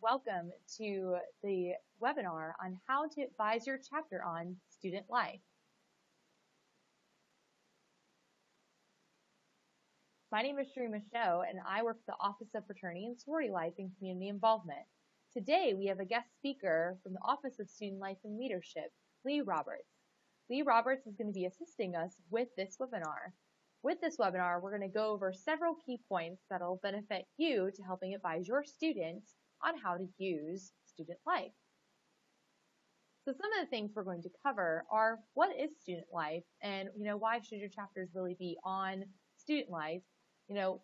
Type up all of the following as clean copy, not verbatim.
welcome to the webinar on how to advise your chapter on student life. My name is Sheree Michaud, and I work at the Office of Fraternity and Sorority Life and Community Involvement. Today, we have a guest speaker from the Office of Student Life and Leadership, Lee Roberts. Lee Roberts is going to be assisting us with this webinar. With this webinar, we're going to go over several key points that will benefit you to helping advise your students on how to use student life. So some of the things we're going to cover are what is student life and why should your chapters really be on student life?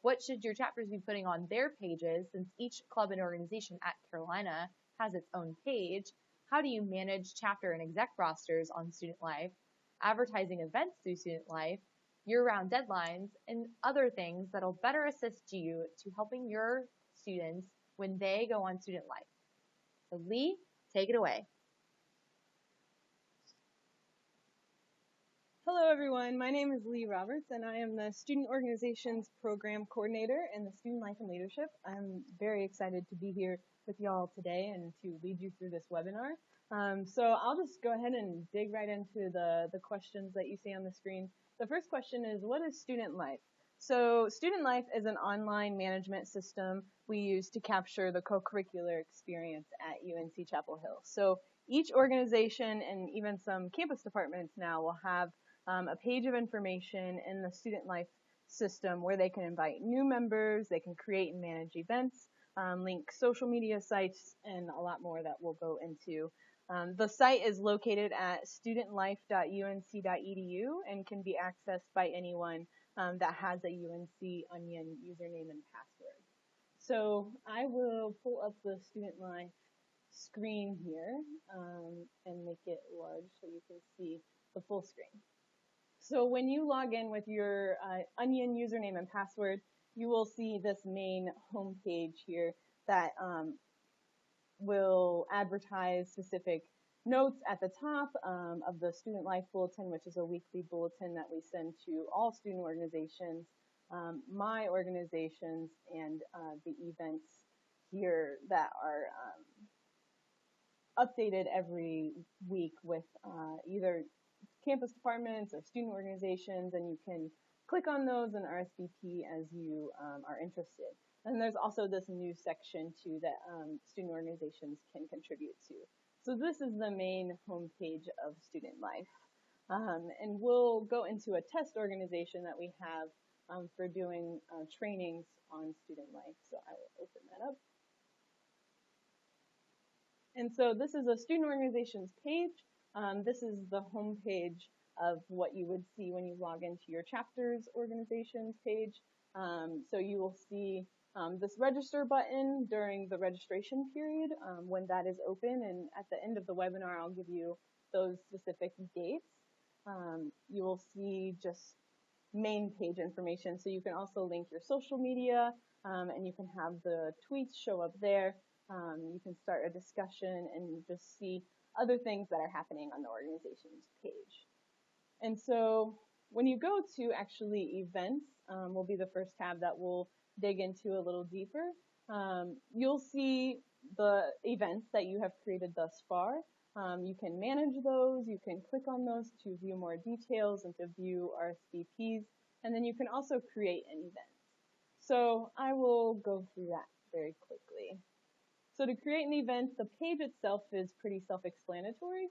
What should your chapters be putting on their pages since each club and organization at Carolina has its own page? How do you manage chapter and exec rosters on student life? Advertising events through student life, year-round deadlines, and other things that'll better assist you to helping your students when they go on student life. So Lee, take it away. Hello everyone, my name is Lee Roberts and I am the Student Organizations Program Coordinator in the Student Life and Leadership. I'm very excited to be here with y'all today and to lead you through this webinar. So I'll just go ahead and dig right into the questions that you see on the screen. The first question is, what is student life? So student life is an online management system we use to capture the co-curricular experience at UNC Chapel Hill. So each organization and even some campus departments now will have a page of information in the student life system where they can invite new members, they can create and manage events, link social media sites, and a lot more that we'll go into. The site is located at studentlife.unc.edu and can be accessed by anyone that has a UNC Onion username and password. So I will pull up the student life screen here and make it large so you can see the full screen. So when you log in with your Onion username and password, you will see this main home page here that will advertise specific notes at the top of the Student Life Bulletin, which is a weekly bulletin that we send to all student organizations, my organizations, and the events here that are updated every week with either campus departments or student organizations, and you can click on those and RSVP as you are interested. And there's also this new section too that student organizations can contribute to. So this is the main homepage of Student Life. And we'll go into a test organization that we have for doing trainings on student life. So I will open that up. And so this is a student organizations page. This is the home page of what you would see when you log into your chapters organizations page. So you will see this register button during the registration period when that is open, and at the end of the webinar I'll give you those specific dates. You will see just main page information, so you can also link your social media and you can have the tweets show up there. You can start a discussion and just see other things that are happening on the organization's page. And so when you go to actually events, will be the first tab that we'll dig into a little deeper. You'll see the events that you have created thus far. You can manage those, you can click on those to view more details and to view RSVPs, and then you can also create an event. So I will go through that very quickly. So to create an event, the page itself is pretty self-explanatory.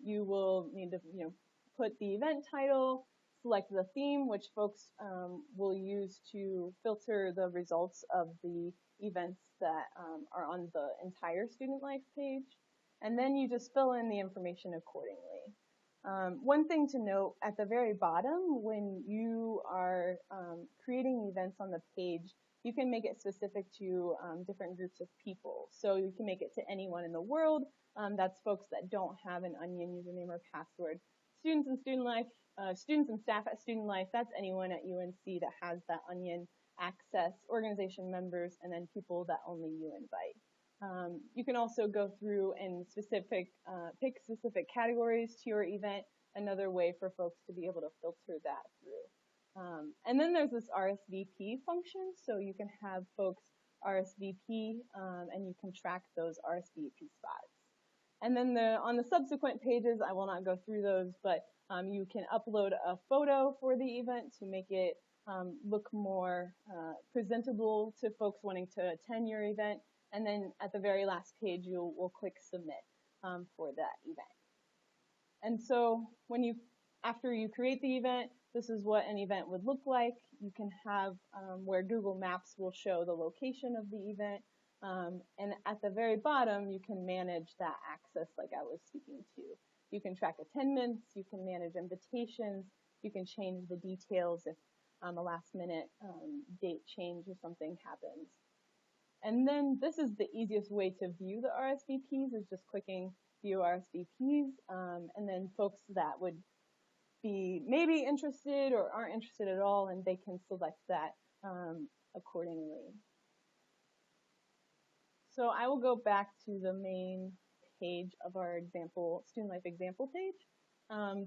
You will need to put the event title, select the theme, which folks will use to filter the results of the events that are on the entire Student Life page. And then you just fill in the information accordingly. One thing to note at the very bottom, when you are creating events on the page, you can make it specific to different groups of people. So you can make it to anyone in the world. That's folks that don't have an Onion username or password. Students in Student Life, students and staff at Student Life, that's anyone at UNC that has that Onion access, organization members, and then people that only you invite. You can also go through and pick specific categories to your event, another way for folks to be able to filter that through. And then there's this RSVP function, so you can have folks RSVP, and you can track those RSVP spots. And then on the subsequent pages, I will not go through those, but you can upload a photo for the event to make it look more presentable to folks wanting to attend your event. And then at the very last page, we'll click submit for that event. And so after you create the event, this is what an event would look like. You can have where Google Maps will show the location of the event. And at the very bottom, you can manage that access like I was speaking to. You can track attendance, you can manage invitations, you can change the details if a last minute date change or something happens. And then this is the easiest way to view the RSVPs, is just clicking view RSVPs, and then folks that would be maybe interested or aren't interested at all, and they can select that accordingly. So I will go back to the main page of our example, Student Life example page.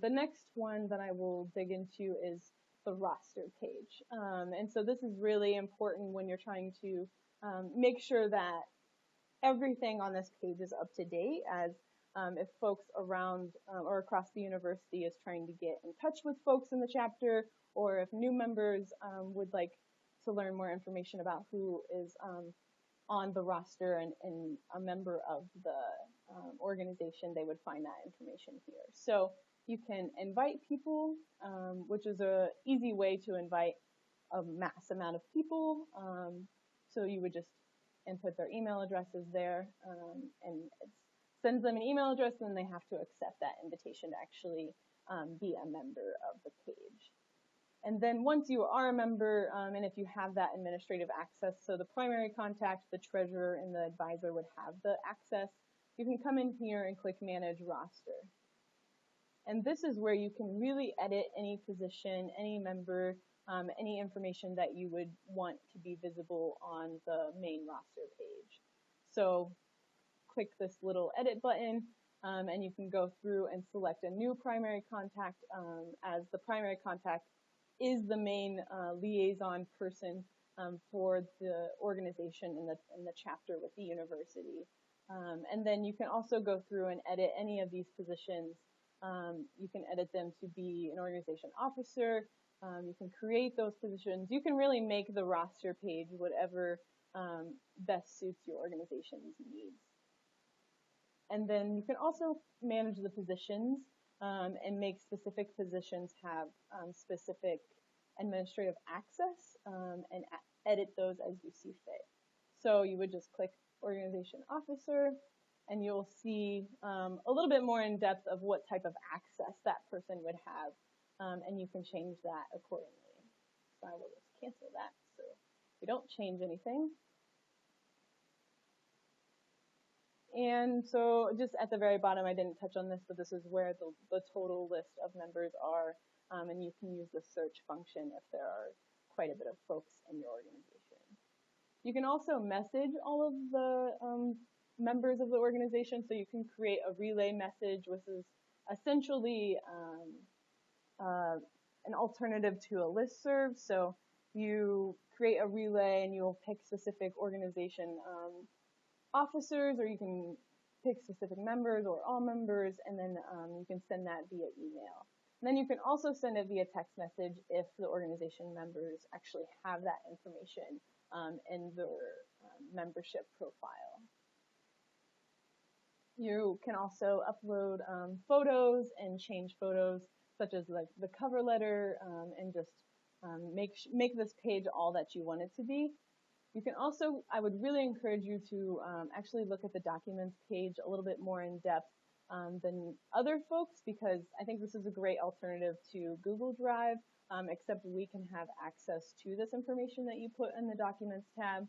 The next one that I will dig into is the roster page. And so this is really important when you're trying to make sure that everything on this page is up to date, as if folks around or across the university is trying to get in touch with folks in the chapter, or if new members would like to learn more information about who is on the roster and a member of the organization, they would find that information here. So you can invite people, which is an easy way to invite a mass amount of people. So you would just input their email addresses there, and it sends them an email address, and then they have to accept that invitation to actually be a member of the page. And then once you are a member, and if you have that administrative access, so the primary contact, the treasurer, and the advisor would have the access, you can come in here and click Manage Roster. And this is where you can really edit any position, any member, any information that you would want to be visible on the main roster page. So click this little edit button, and you can go through and select a new primary contact, as the primary contact is the main liaison person for the organization in the chapter with the university. And then you can also go through and edit any of these positions. You can edit them to be an organization officer. You can create those positions. You can really make the roster page whatever best suits your organization's needs. And then you can also manage the positions and make specific positions have specific administrative access, and edit those as you see fit. So you would just click Organization Officer, and you'll see a little bit more in depth of what type of access that person would have, and you can change that accordingly. So I will just cancel that so we don't change anything. And so just at the very bottom, I didn't touch on this, but this is where the total list of members are, and you can use the search function if there are quite a bit of folks in your organization. You can also message all of the members of the organization, so you can create a relay message, which is essentially an alternative to a listserv. So you create a relay and you'll pick specific organization officers, or you can pick specific members or all members, and then you can send that via email. And then you can also send it via text message if the organization members actually have that information in their membership profile. You can also upload photos and change photos, such as like the cover letter, and just make this page all that you want it to be. You can also, I would really encourage you to actually look at the documents page a little bit more in depth than other folks, because I think this is a great alternative to Google Drive, except we can have access to this information that you put in the Documents tab.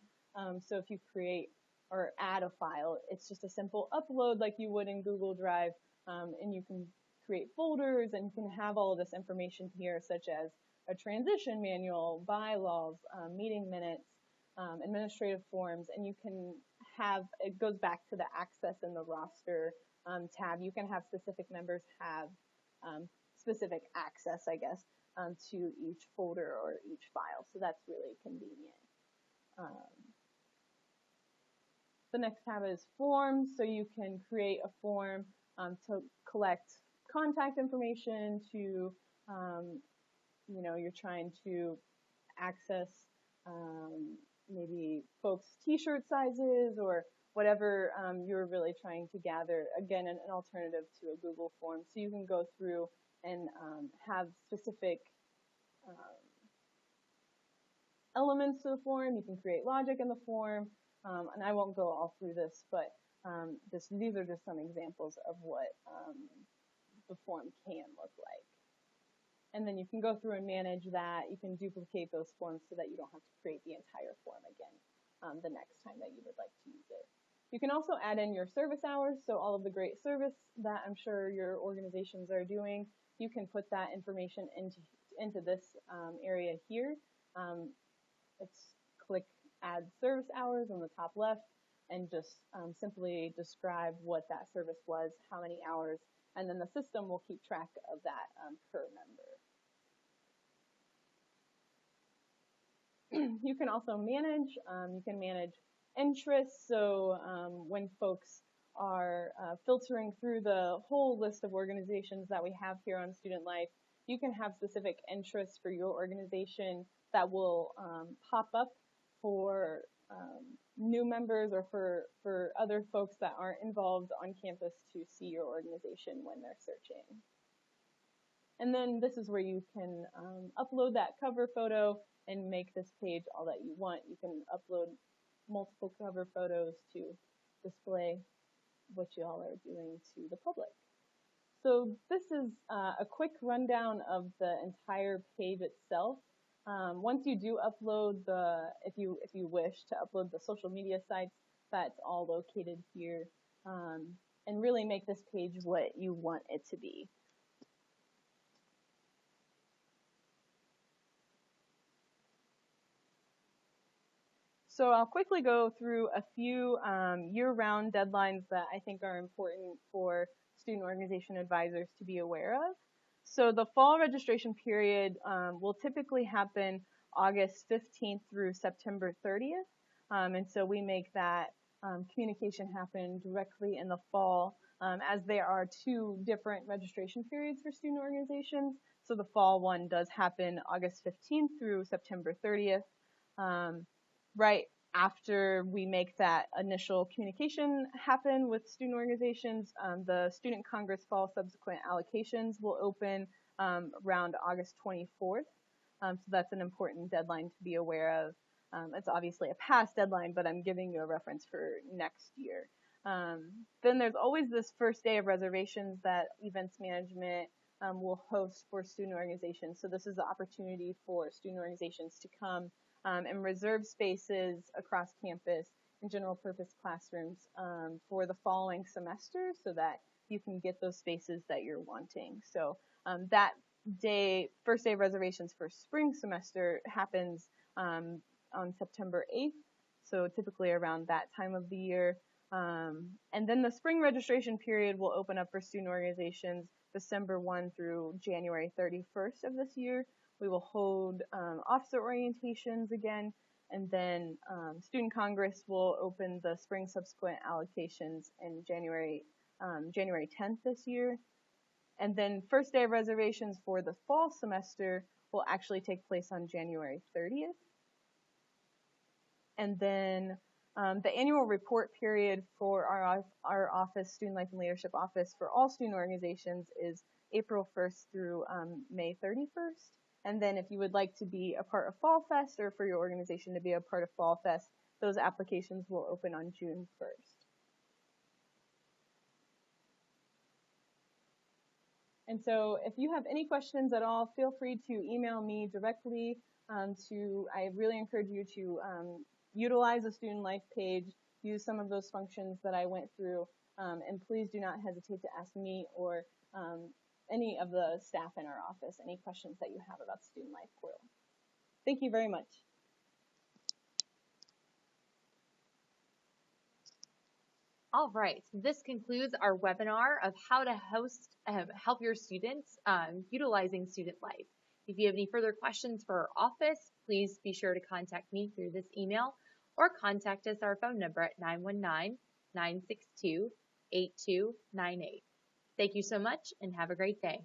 So if you create or add a file, it's just a simple upload like you would in Google Drive, and you can create folders and you can have all of this information here, such as a transition manual, bylaws, meeting minutes, administrative forms, and you can have, it goes back to the access in the roster tab. You can have specific members have specific access, I guess, to each folder or each file. So that's really convenient. The next tab is forms, so you can create a form to collect contact information to, you're trying to access maybe folks' t-shirt sizes or whatever you're really trying to gather. Again, an alternative to a Google form. So you can go through and have specific elements to the form. You can create logic in the form. And I won't go all through this, but these are just some examples of what the form can look like. And then you can go through and manage that. You can duplicate those forms so that you don't have to create the entire form again the next time that you would like to use it. You can also add in your service hours, so all of the great service that I'm sure your organizations are doing, you can put that information into this area here. Let's click Add Service Hours on the top left and just simply describe what that service was, how many hours, and then the system will keep track of that per member. You can also manage, interests, so when folks are filtering through the whole list of organizations that we have here on Student Life, you can have specific interests for your organization that will pop up for new members or for other folks that aren't involved on campus to see your organization when they're searching. And then this is where you can upload that cover photo and make this page all that you want. You can upload multiple cover photos to display what you all are doing to the public. So this is a quick rundown of the entire page itself. Once you do upload if you wish to upload the social media sites, that's all located here, and really make this page what you want it to be. So I'll quickly go through a few year-round deadlines that I think are important for student organization advisors to be aware of. So the fall registration period will typically happen August 15th through September 30th. And so we make that communication happen directly in the fall, as there are two different registration periods for student organizations. So the fall one does happen August 15th through September 30th. Right after we make that initial communication happen with student organizations, the Student Congress Fall Subsequent Allocations will open around August 24th. So that's an important deadline to be aware of. It's obviously a past deadline, but I'm giving you a reference for next year. Then there's always this first day of reservations that events management will host for student organizations. So this is the opportunity for student organizations to come and reserve spaces across campus in general purpose classrooms for the following semester so that you can get those spaces that you're wanting. So that day, first day of reservations for spring semester happens on September 8th, so typically around that time of the year. And then the spring registration period will open up for student organizations December 1 through January 31st of this year. We will hold officer orientations again, and then Student Congress will open the spring subsequent allocations in January 10th this year. And then first day of reservations for the fall semester will actually take place on January 30th. And then the annual report period for our office, Student Life and Leadership Office, for all student organizations is April 1st through May 31st. And then if you would like to be a part of Fall Fest or for your organization to be a part of Fall Fest, those applications will open on June 1st. And so if you have any questions at all, feel free to email me directly. I really encourage you to utilize the Student Life page, use some of those functions that I went through, and please do not hesitate to ask me or any of the staff in our office any questions that you have about the Student Life portal. Thank you very much. All right, so this concludes our webinar of how to help your students utilizing Student Life. If you have any further questions for our office, please be sure to contact me through this email, or contact us our phone number at 919-962-8298. Thank you so much and have a great day.